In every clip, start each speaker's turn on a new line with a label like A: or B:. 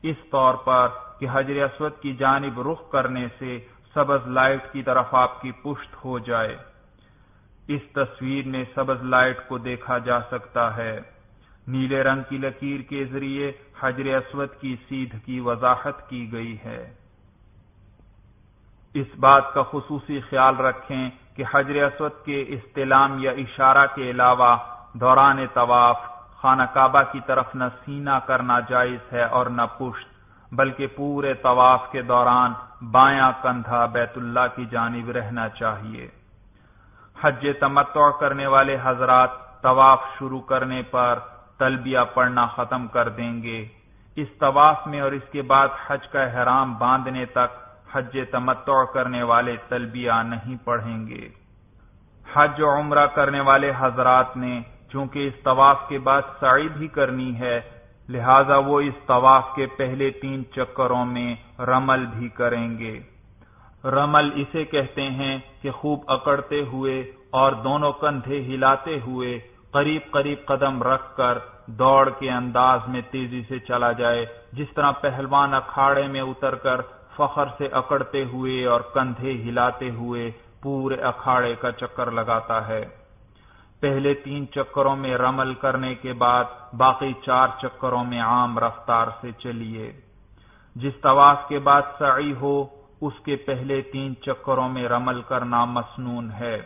A: اس طور پر کہ حجر اسود کی جانب رخ کرنے سے سبز لائٹ کی طرف آپ کی پشت ہو جائے۔ اس تصویر میں سبز لائٹ کو دیکھا جا سکتا ہے۔ نیلے رنگ کی لکیر کے ذریعے حجر اسود کی سیدھ کی وضاحت کی گئی ہے۔ اس بات کا خصوصی خیال رکھیں کہ حجر اسود کے استلام یا اشارہ کے علاوہ دوران طواف خانہ کعبہ کی طرف نہ سینہ کرنا جائز ہے اور نہ پشت، بلکہ پورے طواف کے دوران بایاں کندھا بیت اللہ کی جانب رہنا چاہیے۔ حج تمتع کرنے والے حضرات طواف شروع کرنے پر تلبیہ پڑھنا ختم کر دیں گے۔ اس طواف میں اور اس کے بعد حج کا احرام باندھنے تک حج تمتع کرنے والے تلبیہ نہیں پڑھیں گے۔ حج و عمرہ کرنے والے حضرات نے چونکہ اس طواف کے بعد سعی بھی کرنی ہے، لہذا وہ اس طواف کے پہلے 3 چکروں میں رمل بھی کریں گے۔ رمل اسے کہتے ہیں کہ خوب اکڑتے ہوئے اور دونوں کندھے ہلاتے ہوئے قریب قریب قدم رکھ کر دوڑ کے انداز میں تیزی سے چلا جائے، جس طرح پہلوان اکھاڑے میں اتر کر فخر سے اکڑتے ہوئے اور کندھے ہلاتے ہوئے پورے اکھاڑے کا چکر لگاتا ہے۔ پہلے 3 چکروں میں رمل کرنے کے بعد باقی 4 چکروں میں عام رفتار سے چلیے۔ جس طواف کے بعد سعی ہو اس کے پہلے 3 چکروں میں رمل کرنا مسنون ہے۔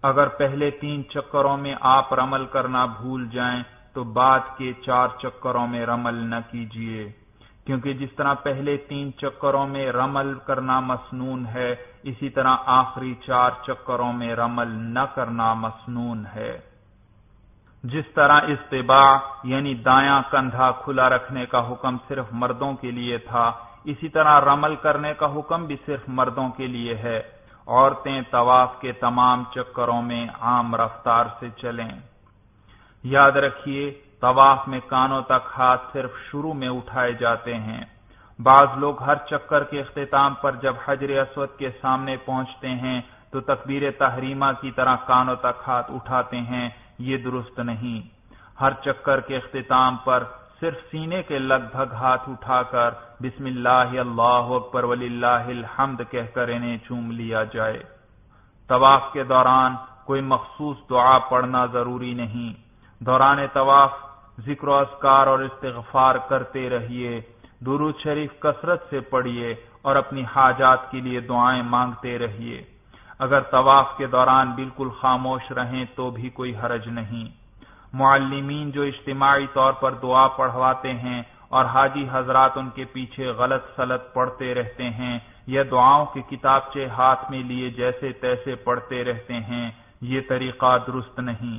A: اگر پہلے 3 چکروں میں آپ رمل کرنا بھول جائیں تو بعد کے 4 چکروں میں رمل نہ کیجیے، کیونکہ جس طرح پہلے 3 چکروں میں رمل کرنا مسنون ہے، اسی طرح آخری 4 چکروں میں رمل نہ کرنا مسنون ہے۔ جس طرح استباع یعنی دایاں کندھا کھلا رکھنے کا حکم صرف مردوں کے لیے تھا، اسی طرح رمل کرنے کا حکم بھی صرف مردوں کے لیے ہے۔ عورتیں طواف کے تمام چکروں میں عام رفتار سے چلیں۔ یاد رکھیے طواف میں کانوں تک ہاتھ صرف شروع میں اٹھائے جاتے ہیں۔ بعض لوگ ہر چکر کے اختتام پر جب حجر اسود کے سامنے پہنچتے ہیں تو تکبیر تحریمہ کی طرح کانوں تک ہاتھ اٹھاتے ہیں، یہ درست نہیں۔ ہر چکر کے اختتام پر صرف سینے کے لگ بھگ ہاتھ اٹھا کر بسم اللہ اللہ اکبر وللہ الحمد کہہ کر انہیں چوم لیا جائے۔ طواف کے دوران کوئی مخصوص دعا پڑھنا ضروری نہیں۔ دوران طواف ذکر و اذکار اور استغفار کرتے رہیے، درود شریف کثرت سے پڑھیے اور اپنی حاجات کے لیے دعائیں مانگتے رہیے۔ اگر طواف کے دوران بالکل خاموش رہیں تو بھی کوئی حرج نہیں۔ معلمین جو اجتماعی طور پر دعا پڑھواتے ہیں اور حاجی حضرات ان کے پیچھے غلط سلط پڑھتے رہتے ہیں یا دعاؤں کے کتابچے ہاتھ میں لیے جیسے تیسے پڑھتے رہتے ہیں، یہ طریقہ درست نہیں۔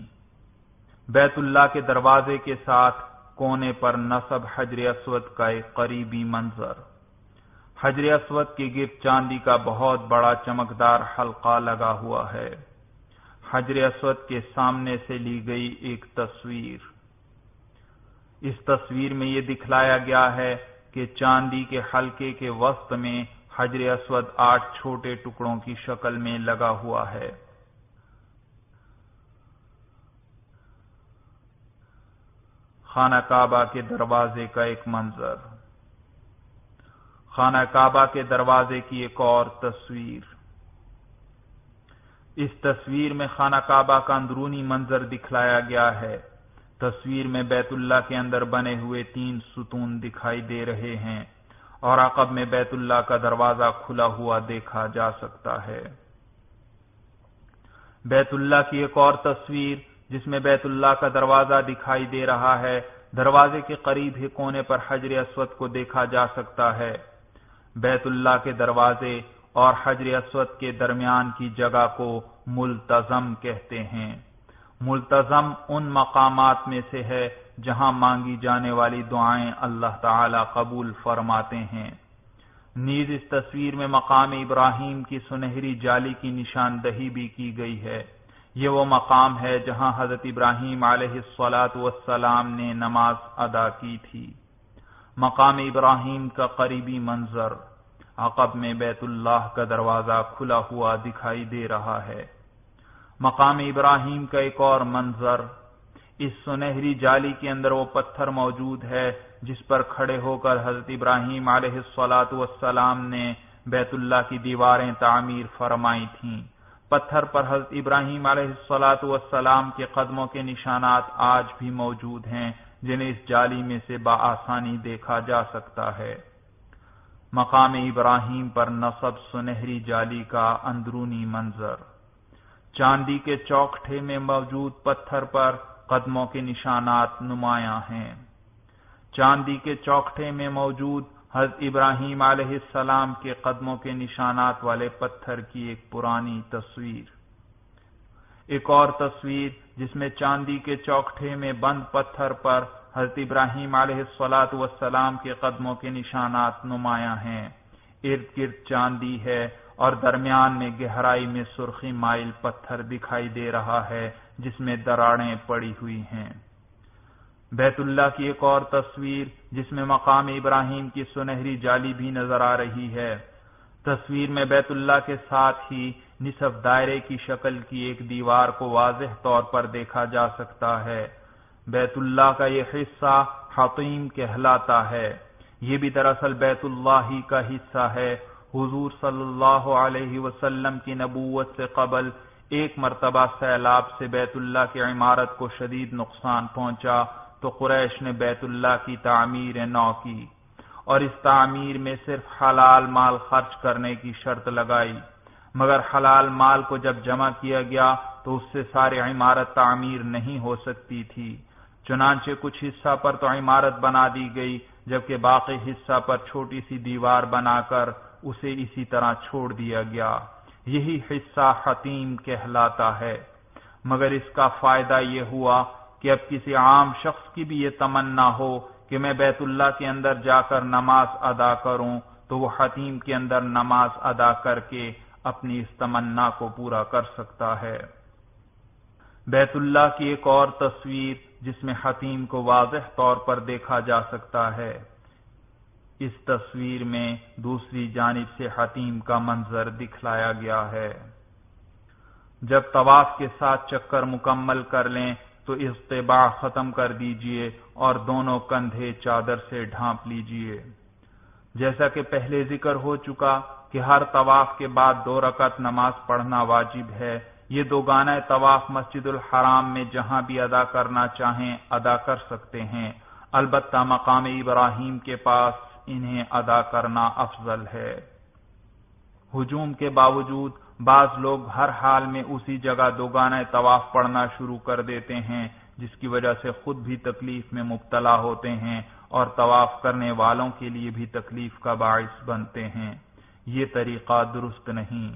A: بیت اللہ کے دروازے کے ساتھ کونے پر نصب حجر اسود کا ایک قریبی منظر۔ حجر اسود کے گرد چاندی کا بہت بڑا چمکدار حلقہ لگا ہوا ہے۔ حجر اسود کے سامنے سے لی گئی ایک تصویر۔ اس تصویر میں یہ دکھلایا گیا ہے کہ چاندی کے حلقے کے وسط میں حجر اسود 8 چھوٹے ٹکڑوں کی شکل میں لگا ہوا ہے۔ خانہ کعبہ کے دروازے کا ایک منظر۔ خانہ کعبہ کے دروازے کی ایک اور تصویر۔ اس تصویر میں خانہ کعبہ کا اندرونی منظر دکھلایا گیا ہے۔ تصویر میں بیت اللہ کے اندر بنے ہوئے 3 ستون دکھائی دے رہے ہیں اور عقب میں بیت اللہ کا دروازہ کھلا ہوا دیکھا جا سکتا ہے۔ بیت اللہ کی ایک اور تصویر جس میں بیت اللہ کا دروازہ دکھائی دے رہا ہے، دروازے کے قریب ہی کونے پر حجر اسود کو دیکھا جا سکتا ہے۔ بیت اللہ کے دروازے اور حجر اسود کے درمیان کی جگہ کو ملتزم کہتے ہیں۔ ملتزم ان مقامات میں سے ہے جہاں مانگی جانے والی دعائیں اللہ تعالی قبول فرماتے ہیں۔ نیز اس تصویر میں مقام ابراہیم کی سنہری جالی کی نشاندہی بھی کی گئی ہے۔ یہ وہ مقام ہے جہاں حضرت ابراہیم علیہ السلام نے نماز ادا کی تھی۔ مقام ابراہیم کا قریبی منظر۔ عقب میں بیت اللہ کا دروازہ کھلا ہوا دکھائی دے رہا ہے۔ مقام ابراہیم کا ایک اور منظر۔ اس سنہری جالی کے اندر وہ پتھر موجود ہے جس پر کھڑے ہو کر حضرت ابراہیم علیہ السلام نے بیت اللہ کی دیواریں تعمیر فرمائی تھیں۔ پتھر پر حضرت ابراہیم علیہ السلام کے قدموں کے نشانات آج بھی موجود ہیں، جنہیں اس جالی میں سے بآسانی دیکھا جا سکتا ہے۔ مقام ابراہیم پر نصب سنہری جالی کا اندرونی منظر۔ چاندی کے چوکٹھے میں موجود پتھر پر قدموں کے نشانات نمایاں ہیں۔ چاندی کے چوکٹھے میں موجود حضرت ابراہیم علیہ السلام کے قدموں کے نشانات والے پتھر کی ایک پرانی تصویر۔ ایک اور تصویر جس میں چاندی کے چوکٹھے میں بند پتھر پر حضرت ابراہیم علیہ السلام کے قدموں کے نشانات نمایاں ہیں۔ ارد گرد چاندی ہے اور درمیان میں گہرائی میں سرخی مائل پتھر دکھائی دے رہا ہے جس میں دراڑیں پڑی ہوئی ہیں۔ بیت اللہ کی ایک اور تصویر جس میں مقام ابراہیم کی سنہری جالی بھی نظر آ رہی ہے۔ تصویر میں بیت اللہ کے ساتھ ہی نصف دائرے کی شکل کی ایک دیوار کو واضح طور پر دیکھا جا سکتا ہے۔ بیت اللہ کا یہ حصہ حطیم کہلاتا ہے۔ یہ بھی دراصل بیت اللہ ہی کا حصہ ہے۔ حضور صلی اللہ علیہ وسلم کی نبوت سے قبل ایک مرتبہ سیلاب سے بیت اللہ کی عمارت کو شدید نقصان پہنچا تو قریش نے بیت اللہ کی تعمیر نو کی اور اس تعمیر میں صرف حلال مال خرچ کرنے کی شرط لگائی، مگر حلال مال کو جب جمع کیا گیا تو اس سے ساری عمارت تعمیر نہیں ہو سکتی تھی، چنانچہ کچھ حصہ پر تو عمارت بنا دی گئی جبکہ باقی حصہ پر چھوٹی سی دیوار بنا کر اسے اسی طرح چھوڑ دیا گیا۔ یہی حصہ حطیم کہلاتا ہے، مگر اس کا فائدہ یہ ہوا کہ اب کسی عام شخص کی بھی یہ تمنا ہو کہ میں بیت اللہ کے اندر جا کر نماز ادا کروں تو وہ حطیم کے اندر نماز ادا کر کے اپنی اس تمنا کو پورا کر سکتا ہے۔ بیت اللہ کی ایک اور تصویر جس میں حطیم کو واضح طور پر دیکھا جا سکتا ہے۔ اس تصویر میں دوسری جانب سے حطیم کا منظر دکھلایا گیا ہے۔ جب طواف کے ساتھ چکر مکمل کر لیں تو اضطباع ختم کر دیجئے اور دونوں کندھے چادر سے ڈھانپ لیجئے۔ جیسا کہ پہلے ذکر ہو چکا کہ ہر طواف کے بعد 2 رکعت نماز پڑھنا واجب ہے۔ یہ دوگانہ طواف مسجد الحرام میں جہاں بھی ادا کرنا چاہیں ادا کر سکتے ہیں، البتہ مقام ابراہیم کے پاس انہیں ادا کرنا افضل ہے۔ ہجوم کے باوجود بعض لوگ ہر حال میں اسی جگہ دوگانہ طواف پڑھنا شروع کر دیتے ہیں، جس کی وجہ سے خود بھی تکلیف میں مبتلا ہوتے ہیں اور طواف کرنے والوں کے لیے بھی تکلیف کا باعث بنتے ہیں۔ یہ طریقہ درست نہیں۔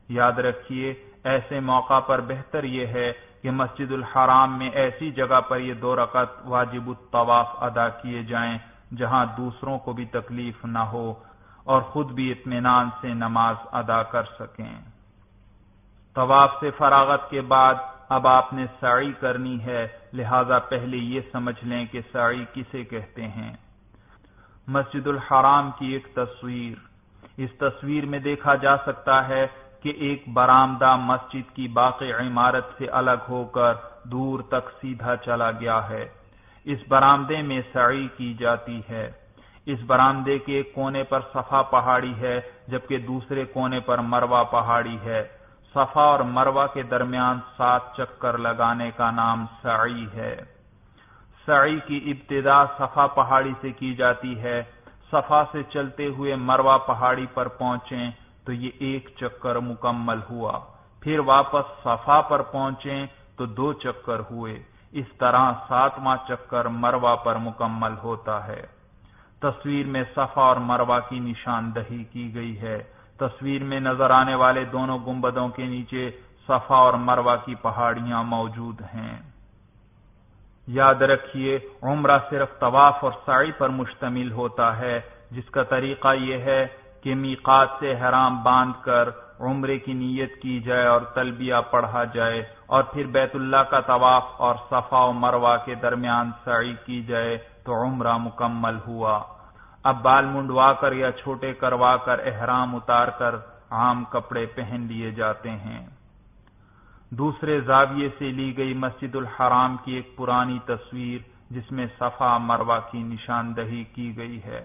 A: یاد رکھیے، ایسے موقع پر بہتر یہ ہے کہ مسجد الحرام میں ایسی جگہ پر یہ 2 رکعت واجب الطواف ادا کیے جائیں جہاں دوسروں کو بھی تکلیف نہ ہو اور خود بھی اطمینان سے نماز ادا کر سکیں۔ طواف سے فراغت کے بعد اب آپ نے سعی کرنی ہے، لہذا پہلے یہ سمجھ لیں کہ سعی کسے کہتے ہیں۔ مسجد الحرام کی ایک تصویر۔ اس تصویر میں دیکھا جا سکتا ہے کہ ایک برآمدہ مسجد کی باقی عمارت سے الگ ہو کر دور تک سیدھا چلا گیا ہے۔ اس برآمدے میں سعی کی جاتی ہے۔ اس برآمدے کے ایک کونے پر صفا پہاڑی ہے جبکہ دوسرے کونے پر مروہ پہاڑی ہے۔ صفا اور مروہ کے درمیان 7 چکر لگانے کا نام سعی ہے۔ سعی کی ابتدا صفا پہاڑی سے کی جاتی ہے۔ صفا سے چلتے ہوئے مروہ پہاڑی پر پہنچیں تو یہ 1 چکر مکمل ہوا، پھر واپس صفا پر پہنچیں تو 2 چکر ہوئے، اس طرح 7واں چکر مروہ پر مکمل ہوتا ہے۔ تصویر میں صفا اور مروہ کی نشاندہی کی گئی ہے۔ تصویر میں نظر آنے والے دونوں گنبدوں کے نیچے صفا اور مروہ کی پہاڑیاں موجود ہیں۔ یاد رکھیے، عمرہ صرف طواف اور سعی پر مشتمل ہوتا ہے، جس کا طریقہ یہ ہے کہ میقات سے احرام باندھ کر عمرے کی نیت کی جائے اور تلبیہ پڑھا جائے اور پھر بیت اللہ کا طواف اور صفا و مروہ کے درمیان سعی کی جائے تو عمرہ مکمل ہوا۔ اب بال منڈوا کر یا چھوٹے کروا کر احرام اتار کر عام کپڑے پہن لیے جاتے ہیں۔ دوسرے زاویے سے لی گئی مسجد الحرام کی ایک پرانی تصویر جس میں صفا مروہ کی نشاندہی کی گئی ہے۔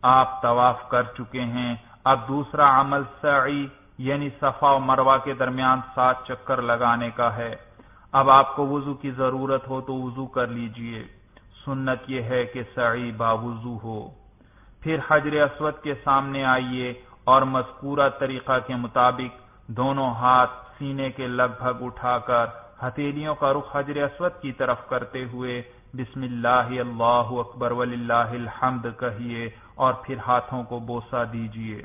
A: آپ طواف کر چکے ہیں، اب دوسرا عمل سعی یعنی صفا و مروہ کے درمیان 7 چکر لگانے کا ہے۔ اب آپ کو وضو کی ضرورت ہو تو وضو کر لیجئے، سنت یہ ہے کہ سعی باوضو ہو۔ پھر حجر اسود کے سامنے آئیے اور مذکورہ طریقہ کے مطابق دونوں ہاتھ سینے کے لگ بھگ اٹھا کر ہتھیلیوں کا رخ حجر اسود کی طرف کرتے ہوئے بسم اللہ اللہ اکبر وللہ الحمد کہیے اور پھر ہاتھوں کو بوسہ دیجئے۔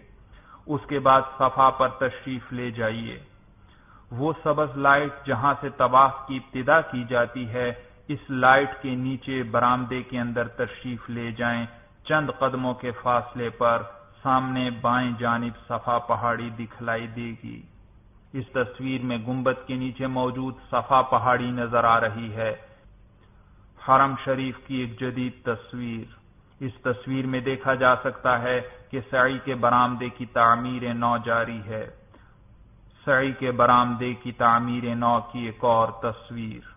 A: اس کے بعد صفا پر تشریف لے جائیے۔ وہ سبز لائٹ جہاں سے طواف کی ابتدا کی جاتی ہے، اس لائٹ کے نیچے برآمدے کے اندر تشریف لے جائیں۔ چند قدموں کے فاصلے پر سامنے بائیں جانب صفا پہاڑی دکھلائی دے گی۔ اس تصویر میں گنبد کے نیچے موجود صفا پہاڑی نظر آ رہی ہے۔ حرم شریف کی ایک جدید تصویر۔ اس تصویر میں دیکھا جا سکتا ہے کہ سعی کے برآمدے کی تعمیر نو جاری ہے۔ سعی کے برآمدے کی تعمیر نو کی ایک اور تصویر۔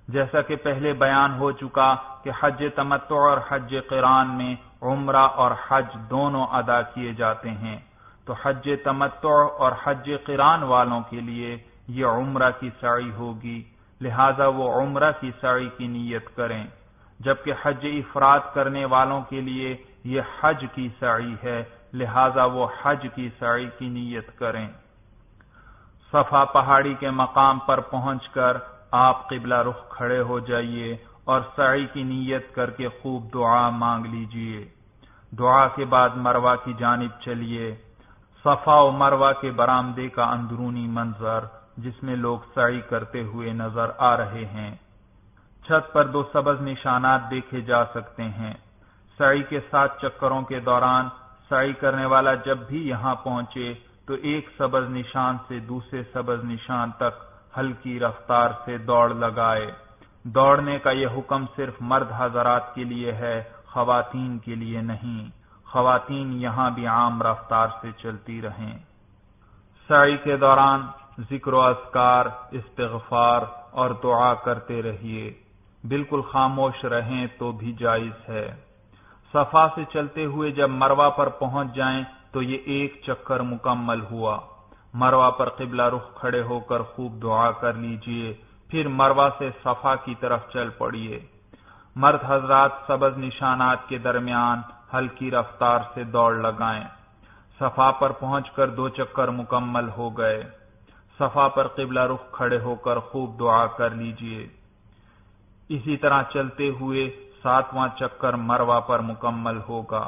A: جیسا کہ پہلے بیان ہو چکا کہ حج تمتع اور حج قران میں عمرہ اور حج دونوں ادا کیے جاتے ہیں، تو حج تمتع اور حج قران والوں کے لیے یہ عمرہ کی سعی ہوگی، لہذا وہ عمرہ کی سعی کی نیت کریں، جبکہ حج افراد کرنے والوں کے لیے یہ حج کی سعی ہے، لہذا وہ حج کی سعی کی نیت کریں۔ صفا پہاڑی کے مقام پر پہنچ کر آپ قبلہ رخ کھڑے ہو جائیے اور سعی کی نیت کر کے خوب دعا مانگ لیجئے۔ دعا کے بعد مروہ کی جانب چلیے۔ صفا و مروہ کے برآمدے کا اندرونی منظر جس میں لوگ سعی کرتے ہوئے نظر آ رہے ہیں۔ چھت پر 2 سبز نشانات دیکھے جا سکتے ہیں۔ سعی کے 7 چکروں کے دوران سعی کرنے والا جب بھی یہاں پہنچے تو ایک سبز نشان سے دوسرے سبز نشان تک ہلکی رفتار سے دوڑ لگائے۔ دوڑنے کا یہ حکم صرف مرد حضرات کے لیے ہے، خواتین کے لیے نہیں۔ خواتین یہاں بھی عام رفتار سے چلتی رہیں۔ سعی کے دوران ذکر و اذکار، استغفار اور دعا کرتے رہیے۔ بالکل خاموش رہیں تو بھی جائز ہے۔ صفا سے چلتے ہوئے جب مروہ پر پہنچ جائیں تو یہ ایک چکر مکمل ہوا۔ مروہ پر قبلہ رخ کھڑے ہو کر خوب دعا کر لیجئے، پھر مروہ سے صفا کی طرف چل پڑیے۔ مرد حضرات سبز نشانات کے درمیان ہلکی رفتار سے دوڑ لگائیں۔ صفا پر پہنچ کر 2 چکر مکمل ہو گئے۔ صفا پر قبلہ رخ کھڑے ہو کر خوب دعا کر لیجئے۔ اسی طرح چلتے ہوئے 7واں چکر مروہ پر مکمل ہوگا۔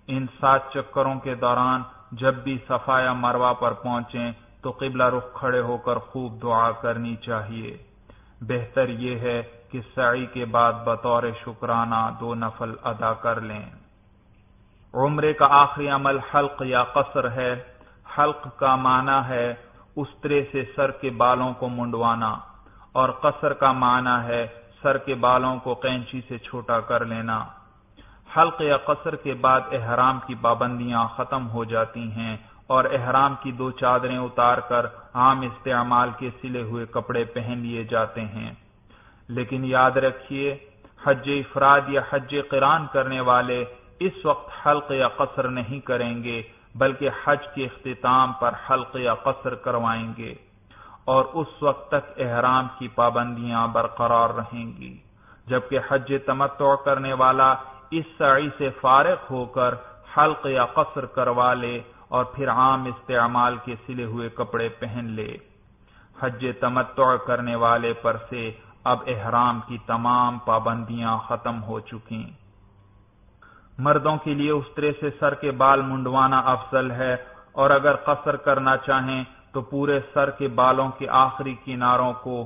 A: ان 7 چکروں کے دوران جب بھی صفا یا مروہ پر پہنچیں تو قبلہ رخ کھڑے ہو کر خوب دعا کرنی چاہیے۔ بہتر یہ ہے کہ سعی کے بعد بطور شکرانہ 2 نفل ادا کر لیں۔ عمرے کا آخری عمل حلق یا قصر ہے۔ حلق کا معنی ہے استرے سے سر کے بالوں کو منڈوانا، اور قصر کا معنی ہے سر کے بالوں کو قینچی سے چھوٹا کر لینا۔ حلق یا قصر کے بعد احرام کی پابندیاں ختم ہو جاتی ہیں اور احرام کی 2 چادریں اتار کر عام استعمال کے سلے ہوئے کپڑے پہن لیے جاتے ہیں۔ لیکن یاد رکھیے، حج افراد یا حج قران کرنے والے اس وقت حلق یا قصر نہیں کریں گے، بلکہ حج کے اختتام پر حلق یا قصر کروائیں گے، اور اس وقت تک احرام کی پابندیاں برقرار رہیں گی، جبکہ حج تمتع کرنے والا اس سعی سے فارغ ہو کر حلق یا قصر کروا لے اور پھر عام استعمال کے سلے ہوئے کپڑے پہن لے۔ حج تمتع کرنے والے پر سے اب احرام کی تمام پابندیاں ختم ہو چکی۔ مردوں کے لیے استرے سے سر کے بال منڈوانا افضل ہے، اور اگر قصر کرنا چاہیں تو پورے سر کے بالوں کے آخری کناروں کو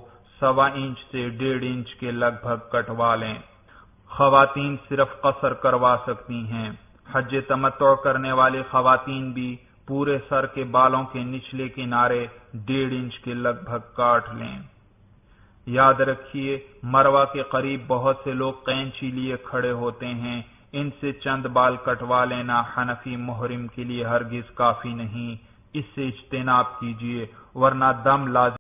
A: 1.25 انچ سے 1.5 انچ کے لگ بھگ کٹوا لیں۔ خواتین صرف قصر کروا سکتی ہیں۔ حج تمتع کرنے والی خواتین بھی پورے سر کے بالوں کے نچلے کنارے 1.5 انچ کے لگ بھگ کاٹ لیں۔ یاد رکھیے، مروہ کے قریب بہت سے لوگ قینچی لیے کھڑے ہوتے ہیں، ان سے چند بال کٹوا لینا حنفی محرم کے لیے ہرگز کافی نہیں، اس سے اجتناب کیجیے، ورنہ دم لازم